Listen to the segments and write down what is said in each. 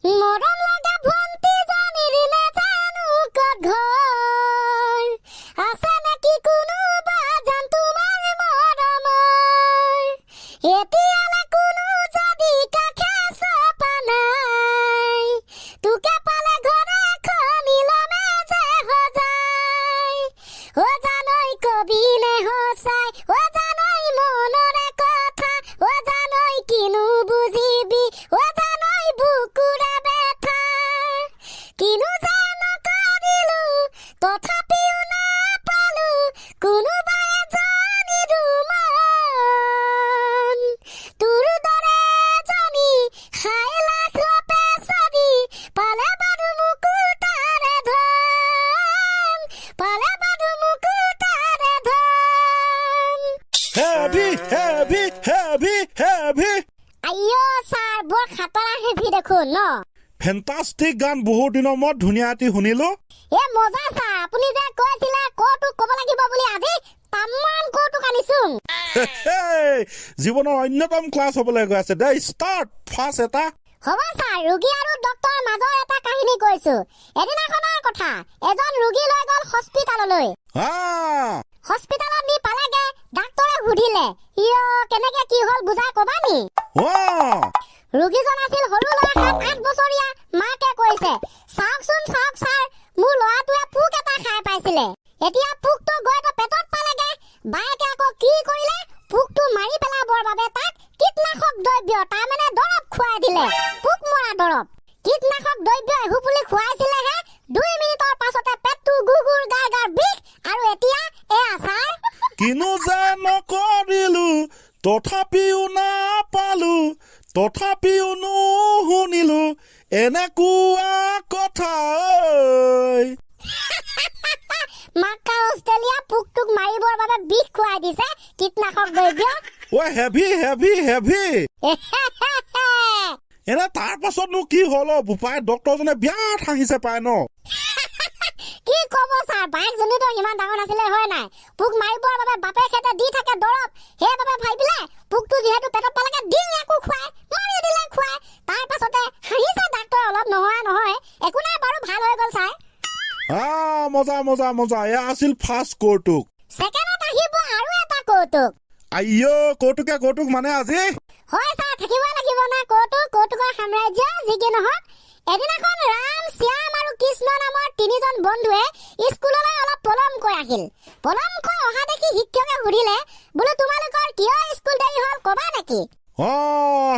মৰম লগা ভণ্টি জানিৰ নেজানো ক'ত ঘৰ আছে নেকি কোনোবা জান তোমাৰ মৰমৰ এতিয়ালে কোনো যদি কাষে চপা নাই তোকে পালে ঘৰে খনিলমে যে সজাই ও জানৈ কবিনে সঁচাই ও জানৈ মনৰে কথা ও জানৈ কিনো বুজিবি ও জানৈ বুকুৰে বেথা কিনো যে নকৰিলো তথাপিও নাপালো কোনোবাই জানিৰো মন তোৰ দৰে জানি খাই লাখ পেচৰি পালে বাৰু মুকুতাৰে ধন পালে বাৰু মুকুতাৰে ধন হেভি হেভি হেভি হেভি আইও ছাৰ বৰ খাতৰা হেভি দেখোন ন ফেণ্টাষ্টিক গান বহুত দিনৰ মূৰত ধুনীয়া এটি শুনিলো এ মজা ছাৰ আপুনি যে কৈছিলে কৌতুক ক'ব লাগিব বুলি আজি তামান কৌতুক আনিছো জীৱনৰ অন্যতম ক্লাছ হ'বলৈ গৈ আছে দে ষ্টাৰ্ট ফাৰ্ষ্ট এটা হ'ব ছাৰ ৰোগী আৰু ডক্টৰ মাজৰ এটা কাহিনী কৈছো এদিনাখনৰ কথা এজন ৰোগী লৈ গ'ল হস্পিটাললৈ হস্পিটালত নি পালেগে ডাক্তৰে সুধিলে ইয় কেনেকে কি হ'ল বুজাই ক'বা নি ৰোগীজন আছিল সৰু ল'ৰা 7-8 বছৰীয়া মাকে কৈছে চাওকচোন চাওক ছাৰ মোৰ ল'ৰাটোৱে পোক এটা খাই পাইছিলে এতিয়া পোকটো গৈ পেটত পালেগে বায়েকে আকৌ কি কৰিলে পোকটো মাৰি পেলাবৰ বাবে তাক কীটনাশক দ্ৰব্য তাৰমানে দৰৱ খুৱাই দিলে পোক মৰা দৰৱ কীটনাশক দ্ৰব্য এহুপুলি খুৱাইছিলেহে 2 মিনিটৰ পাছতে পেটটো গুগুৰ গাৰ গাৰ বিষ আৰু এতিয়া এয়া ছাৰ কিনো যে নকৰিলো তথাপিও নাপালো তথাপিও নুশুনিলো এনেকুৱা কথা মাকা অষ্ট্ৰেলিয়া পোকটোক মাৰিবৰ বাবে বিষ খুৱাই দিছে কীটনাশক দ্ৰব্য হেভি হেভি হেভি এনে তাৰ পাছতনো কি হ'ল বোপাই ডক্টৰজনে বিৰাট হাঁহিছে পায় ন কি ক'ব ছাৰ বাইকজনীতো ইমান ডাঙৰ নাছিলে হয় নাই পোক মাৰিবৰ বাবে বাপে খেতে দি থাকে দৰৱ সেইবাবে ভাবিলে পোকটো যিহেতু পেটত পালেগে ডিং একো খুৱাই মাৰি দিলে খুৱাই তাৰ পাছতে হাঁহিছে ডাক্তৰ অলপ নহয় একো নাই বাৰু ভাল হৈ গ'ল ছাৰ মজা মজা মজা এয়া আছিল ফাৰ্ষ্ট কৌতুক ছেকেণ্ডত আহিব আৰু এটা কৌতুক আইও কৌতুক মানে আজি হয় ছাৰ থাকিবই লাগিব না কৌতুকৰ সাম্ৰাজ্য যি কি নহওক এদিনাখন ৰাম শ্যাম আৰু কৃষ্ণ নামৰ 3জন বন্ধুৱে স্কুললৈ অলপ পলমকৈ আহিল পলমকৈ অহা দেখি শিক্ষকে সুধিলে বোলো তোমালোকৰ কিয় স্কুল দেৰি হ'ল ক'বা নেকি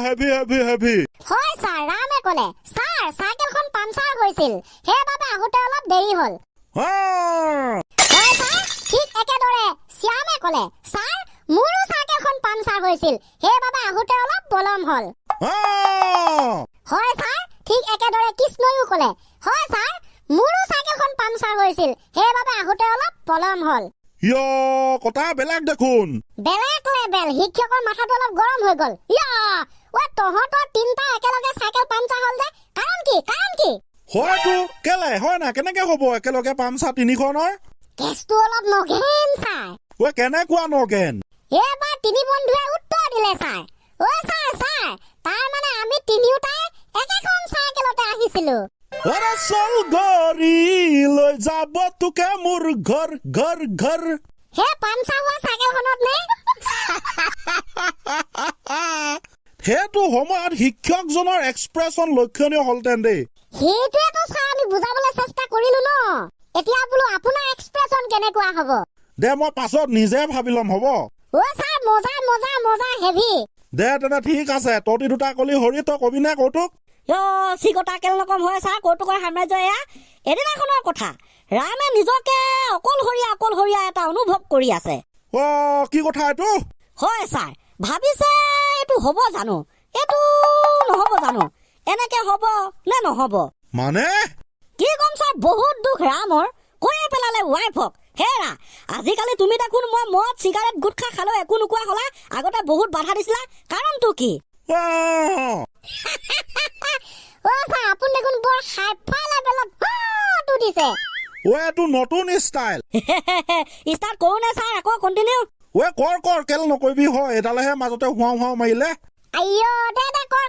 হেভি হেভি হেভি হয় ছাৰ ৰামে ক'লে ছাৰ চাইকেলখন পামচাৰ হৈছিল সেইবাবে আহোঁতে অলপ দেৰি হ'ল হয় ছাৰ ঠিক একেদৰে শ্যামে ক'লে ছাৰ মোৰো চাইকেলখন পামচাৰ হৈছিল সেইবাবে আহোঁতে অলপ পলম হ'ল হয় ছাৰ ঠিক একেদৰে কৃষ্ণইও ক'লে হয় ছাৰ মোৰো চাইকেলখন পামচাৰ হৈছিল সেইবাবে আহোঁতে অলপ পলম হ'ল কথা বেলেগ দেখোন বেলেগ লেবেল শিক্ষকৰ মাথাটো অলপ গৰম হৈ গ'ল তহঁতৰ 3টা একেলগে চাইকেল পামচাৰ হ'ল যে কাৰণ কি হয়তো কেলে হয় না কেনেকে হ'ব একেলগে পামচাৰ 3খনৰ কেছটো অলপ নগেন ছাৰ কেনেকুৱা নগেন এবাৰ 3 বন্ধুৱে উত্তৰ দিলে ছাৰ ছাৰ তাৰ মানে আমি তিনিওটাই একেখন চাইকেলতে আহিছিলো চল গৰি লৈ যাব তোকে মোৰ ঘৰ হে পামচাৰ হোৱা চাইকেলখনত নে সেইটো সময়ত শিক্ষকজনৰ এক্সপ্ৰেছন লক্ষণীয় হ'লতেন দেই সেইটোৱেতো ছাৰ আমি বুজাবলৈ চেষ্টা কৰিলো ন এতিয়া বোলো আপোনাৰ এক্সপ্ৰেছন কেনেকুৱা হ'ব দে মই পাছত নিজে ভাবি ল'ম হ'ব ছাৰ মজা হেভি দে তেনে ঠিক আছে তহঁতি দুটা কলি হৰি তই কবি নে কৌতুক চিগতা কেল নকম হয় ছাৰ কৌতুকৰ সাম্ৰাজ্য এয়া এদিনাখনৰ কথা ৰামে নিজকে অকলশৰীয়া এটা অনুভৱ কৰি আছে কি কথা এইটো হয় ছাৰ ভাবিছে এইটো হ'ব জানো এইটো নহ'ব জানো এনেকে হ'ব নে নহ'ব মানে কি কম ছাৰ বহুত দুখ ৰামৰ কৈয়ে পেলালে ৱাইফক হেৰা আজিকালি তুমি দেখোন মই মদ চিগাৰেট গুটখা খালেও একো নোকোৱা হ'লা আগতে বহুত বাধা দিছিলা কাৰণটো কি ছাৰ আপুনি দেখোন বৰ হাইফাই লেভেলত দিছে এইটো নতুন ষ্টাইল ষ্টাৰ্ট কৰো নে ছাৰ আকৌ কণ্টিনিউ কৰ কেল নকৰিবি হয় এডালেহে মাজতে হুৱাও মাৰিলে আইও দে কৰ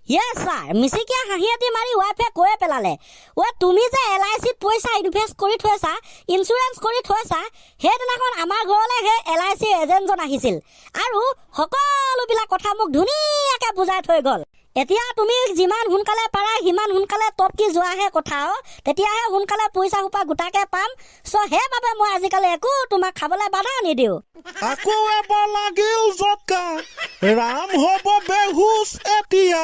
ইয়েছ ছাৰ মিচিকিয়া হাঁহিয়াতি মাৰি ৱাইফে কৈয়ে পেলালে তুমি যে LICত পইচা ইনভেষ্ট কৰি থৈছা ইঞ্চুৰেঞ্চ কৰি থৈছা সেইদিনাখন আমাৰ ঘৰলৈ সেই LIC এজেণ্টজন আহিছিল আৰু সকলোবিলাক কথা মোক ধুনীয়াকৈ বুজাই থৈ গ'ল এতিয়া তুমি যিমান সোনকালে পাৰা সিমান সোনকালে টপকি যোৱাহে কথা তেতিয়াহে সোনকালে পইচা সোপা গোটাকে পাম সেইবাবে মই আজিকালি একো তোমাক খাবলৈ বাধা নিদিওঁ আকৌ এবাৰ লাগিল জটকা ৰাম হ'ব বেহুচ এতিয়া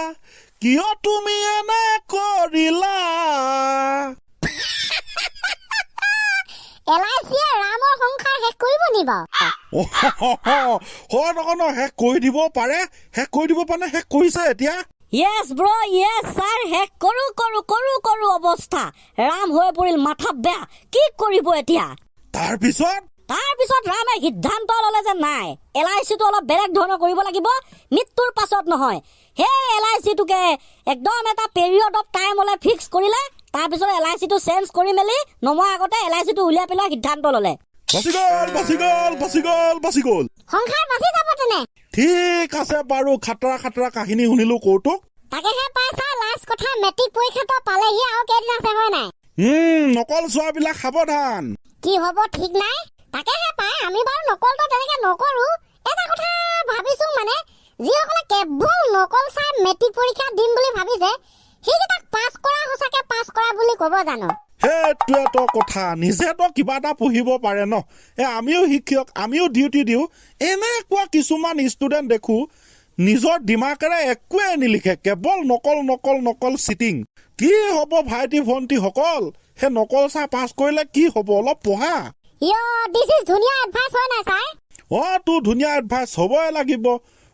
কিয় তুমি এনে কৰিলা LICয়ে ৰামৰ সংসাৰ শেষ কৰিব নি বাৰু হয় নকন শেষ কৰি দিব পাৰে শেষ কৰি দিব পাৰে শেষ কৰিছে এতিয়া ইয়েছ ব্ৰ ইয়েছ ছাৰ শেষ কৰো অৱস্থা ৰাম হৈ পৰিল মাথা বেয়া কি কৰিব এতিয়া তাৰপিছত ৰামে সিদ্ধান্ত ললে যে নাই LICটো অলপ বেলেগ ধৰণৰ কৰিব লাগিব মৃত্যুৰ পাছত নহয় সেই LICটোকে একদম এটা পিৰিয়ড অফ টাইমলৈ ফিক্স কৰিলে তাৰপিছত LICটো চেঞ্জ কৰি মেলি নমোৱাৰ আগতে LICটো উলিয়াই পেলোৱা সিদ্ধান্ত ললে বাচি গ'ল সংসাৰ বাচি যাব তেনে ঠিক আছে বাৰু খাতৰা কাহিনী শুনিলো কৌতুক তাকেহে পাইছা লাষ্ট কথা মেট্ৰিক পৰীক্ষাটো পালেহি আৰু কেইদিন আছে হয় নাই নকল চোৱাবিলাক সাৱধান কি হ'ব ঠিক নাই তাকেহে পাই আমি বাৰু নকলটো তেনেকে নকৰো এটা কথা ভাবিছো মানে যিসকলে কেৱল নকল চাই মেট্ৰিক পৰীক্ষা দিম বুলি ভাবিছে সেইকেইটাক পাছ কৰা সঁচাকে পাছ কৰা বুলি ক'ব জানো সেইটোৱেতো কথা নিজেতো কিবা এটা পঢ়িব পাৰে ন আমিও শিক্ষক আমিও ডিউটি দিওঁ এনেকুৱা কিছুমান ষ্টুডেণ্ট দেখো নিজৰ দিমাকেৰে একোৱে নিলিখে কেৱল নকল চিটিং কি হ'ব ভাইটি ভণ্টিসকল সেই নকল চাই পাছ কৰিলে কি হ'ব অলপ পঢ়া দিছ ইজ ধুনীয়া এডভাইচ হয় নাই ছাৰ তোৰ ধুনীয়া এডভাইচ হ'বই লাগিব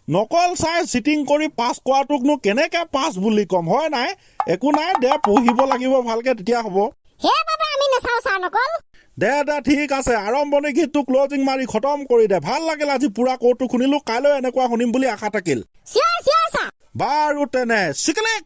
নকল চাই চিটিং কৰি পাছ কৰাটোকনো কেনেকে পাছ বুলি ক'ম হয় নাই একো নাই দে পঢ়িব লাগিব ভালকে তেতিয়া হ'ব সেইবাবে আমি নেচাওঁ ছাৰ নকল দে ঠিক আছে আৰম্ভণি গীতটো ক্লজিং মাৰি খতম কৰি দে ভাল লাগিল আজি পুৰা কৌতুক শুনিলো কাইলৈ এনেকুৱা শুনিম বুলি আশা থাকিল চিয়ৰ ছাৰ বাৰু তেনে চিকলিক